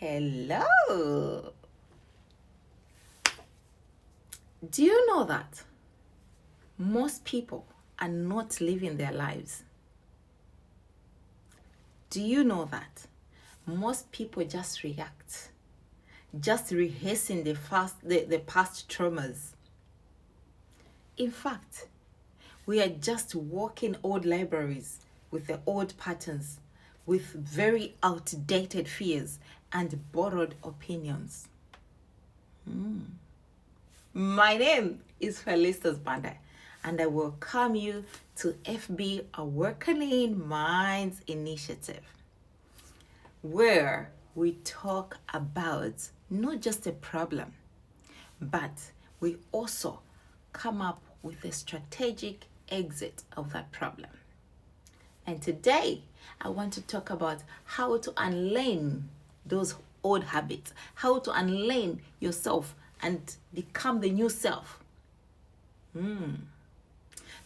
Hello. Do you know that most people are not living their lives? Do you know that most people just react, just rehearsing the past traumas? In fact, we are just walking old libraries with the old patterns, with very outdated fears and borrowed opinions. My name is Felicitas Banda, and I welcome you to FB Awakening Minds Initiative, where we talk about not just a problem, but we also come up with a strategic exit of that problem. And today, I want to talk about how to unlearn those old habits, how to unlearn yourself and become the new self.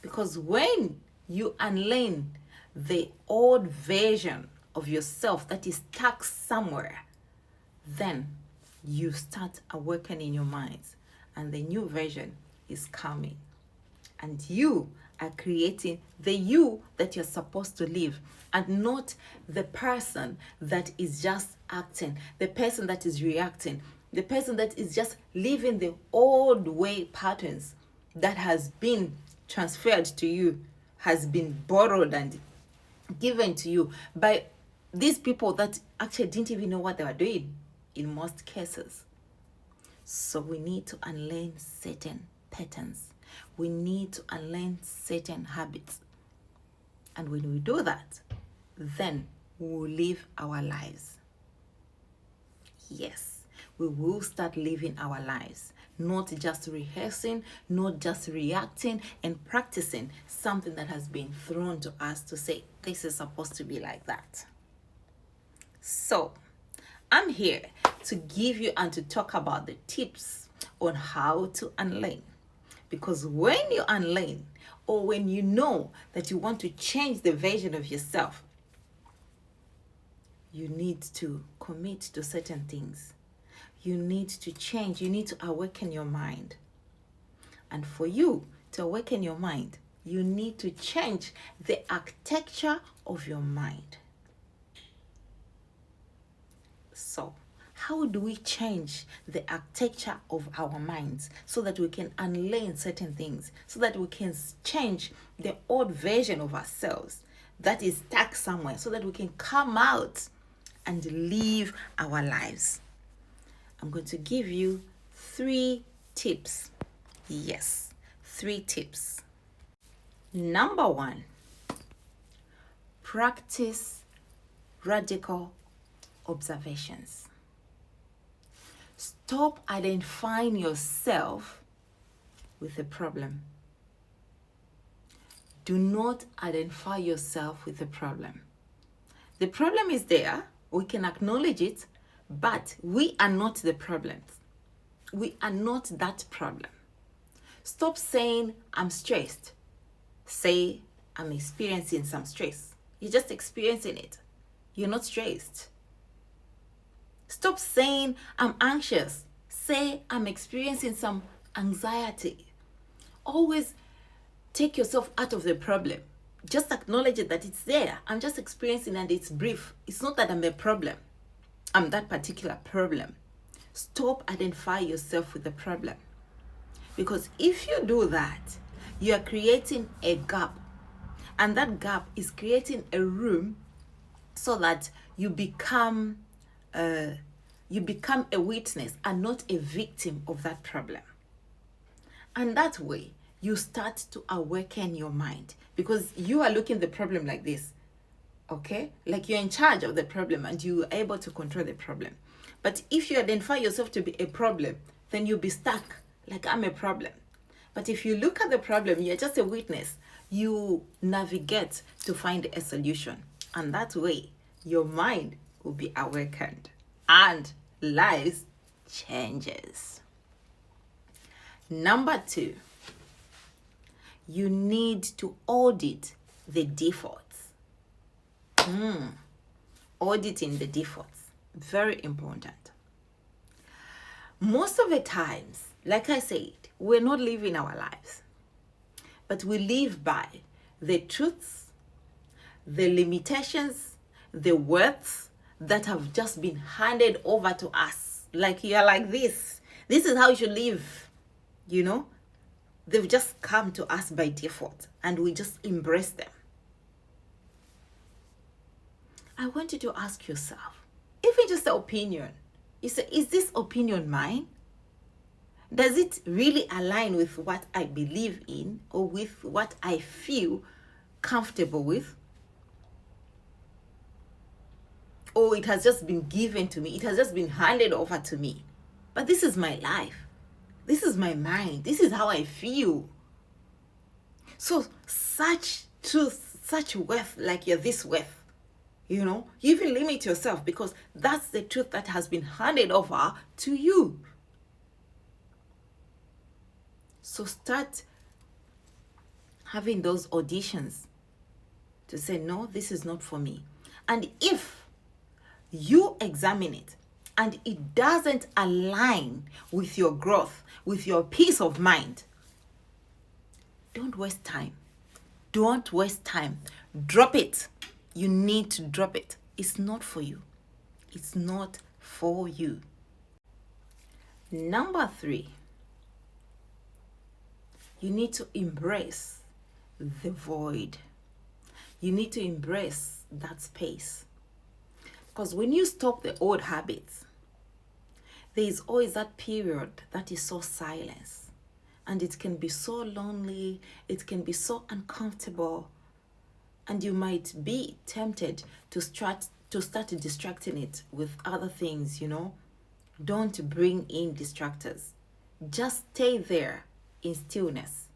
Because when you unlearn the old version of yourself that is stuck somewhere, then you start awakening your minds and the new version is coming. And you are creating the you that you're supposed to live, and not the person that is just acting, the person that is reacting, the person that is just living the old way patterns that has been transferred to you, has been borrowed and given to you by these people that actually didn't even know what they were doing in most cases. So we need to unlearn certain patterns. We need to unlearn certain habits. And when we do that, then we will live our lives. Yes, we will start living our lives, not just rehearsing, not just reacting and practicing something that has been thrown to us to say, this is supposed to be like that. So, I'm here to give you and to talk about the tips on how to unlearn. Because when you unlearn, or when you know that you want to change the version of yourself, you need to commit to certain things. You need to change. You need to awaken your mind. And for you to awaken your mind, you need to change the architecture of your mind. So, how do we change the architecture of our minds so that we can unlearn certain things, so that we can change the old version of ourselves that is stuck somewhere, so that we can come out and live our lives? I'm going to give you 3 tips. Yes, 3 tips. Number 1, practice radical observations. Stop identifying yourself with the problem. Do not identify yourself with the problem. The problem is there. We can acknowledge it, but we are not the problem. We are not that problem. Stop saying, I'm stressed. Say, I'm experiencing some stress. You're just experiencing it. You're not stressed. Stop saying, I'm anxious. Say, I'm experiencing some anxiety. Always take yourself out of the problem. Just acknowledge it, that it's there. I'm just experiencing and it's brief. It's not that I'm a problem. I'm that particular problem. Stop identifying yourself with the problem. Because if you do that, you are creating a gap. And that gap is creating a room so that you become a witness and not a victim of that problem. And that way, you start to awaken your mind, because you are looking at the problem like this, okay? Like you're in charge of the problem and you are able to control the problem. But if you identify yourself to be a problem, then you'll be stuck, like I'm a problem. But if you look at the problem, you're just a witness, you navigate to find a solution. And that way, your mind will be awakened and lives changes. Number 2, you need to audit the defaults. Auditing the defaults. Very important. Most of the times, like I said, we're not living our lives, but we live by the truths, the limitations, the words that have just been handed over to us. Like, you're like this. This is how you should live. They've just come to us by default, and we just embrace them. I want you to ask yourself, even just the opinion, you say, is this opinion mine? Does it really align with what I believe in or with what I feel comfortable with? Or it has just been given to me, it has just been handed over to me. But this is my life. This is my mind. This is how I feel. So such truth, such worth, like you're this worth, you even limit yourself because that's the truth that has been handed over to you. So start having those auditions to say, no, this is not for me. And if you examine it and it doesn't align with your growth, with your peace of mind, don't waste time. Don't waste time. Drop it. You need to drop it. It's not for you. It's not for you. Number 3, you need to embrace the void. You need to embrace that space. Because when you stop the old habits, there is always that period that is so silent. And it can be so lonely. It can be so uncomfortable. And you might be tempted to start distracting it with other things, Don't bring in distractors. Just stay there in stillness.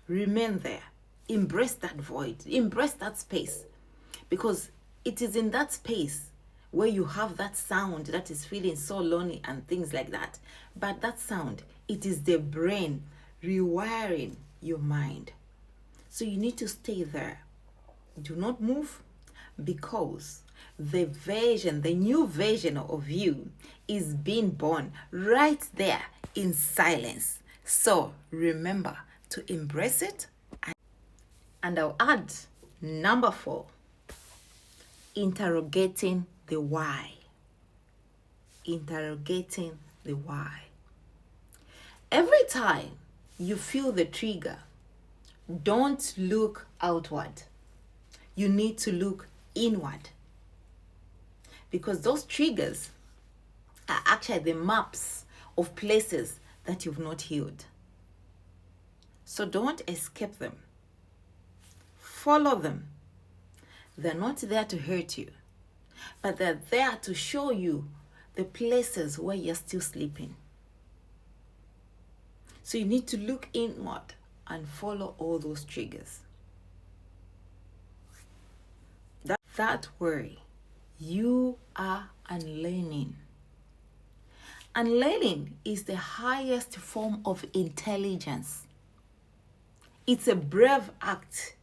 Remain there. Embrace that void. Embrace that space. Because it is in that space where you have that sound that is feeling so lonely and things like that. But that sound, it is the brain rewiring your mind. So you need to stay there. Do not move, because the new version of you is being born right there in silence. So remember to embrace it. And I'll add number 4, interrogating the why. Interrogating the why. Every time you feel the trigger, don't look outward. You need to look inward. Because those triggers are actually the maps of places that you've not healed. So don't escape them. Follow them. They're not there to hurt you, but they're there to show you the places where you're still sleeping. So you need to look inward and follow all those triggers. That way, you are unlearning. Unlearning is the highest form of intelligence. It's a brave act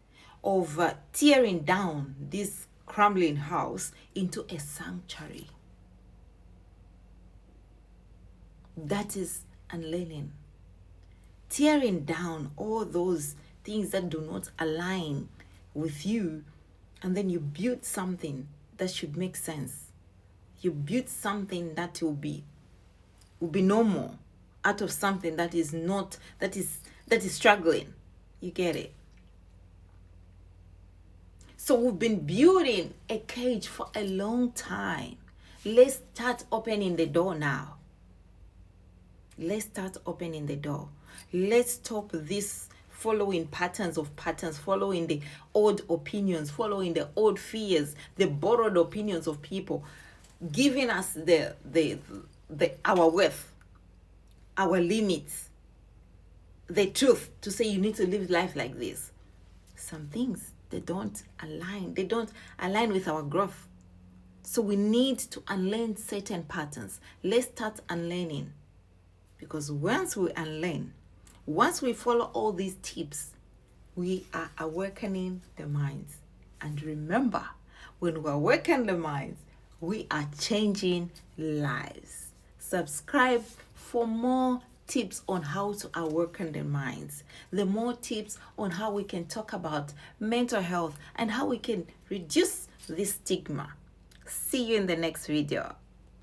of tearing down this crumbling house into a sanctuary. That is unlearning. Tearing down all those things that do not align with you, and then you build something that should make sense. You build something that will be normal out of something that is not, that is struggling. You get it? So we've been building a cage for a long time. Let's start opening the door now. Let's start opening the door. Let's stop this following patterns, following the old opinions, following the old fears, the borrowed opinions of people, giving us our worth, our limits, the truth to say you need to live life like this. Some things, they don't align with our growth. So we need to unlearn certain patterns. Let's start unlearning. Because once we unlearn, once we follow all these tips, we are awakening the minds. And remember, when we awaken the minds, we are changing lives. Subscribe for more tips on how to awaken the minds, the more tips on how we can talk about mental health and how we can reduce this stigma. See you in the next video.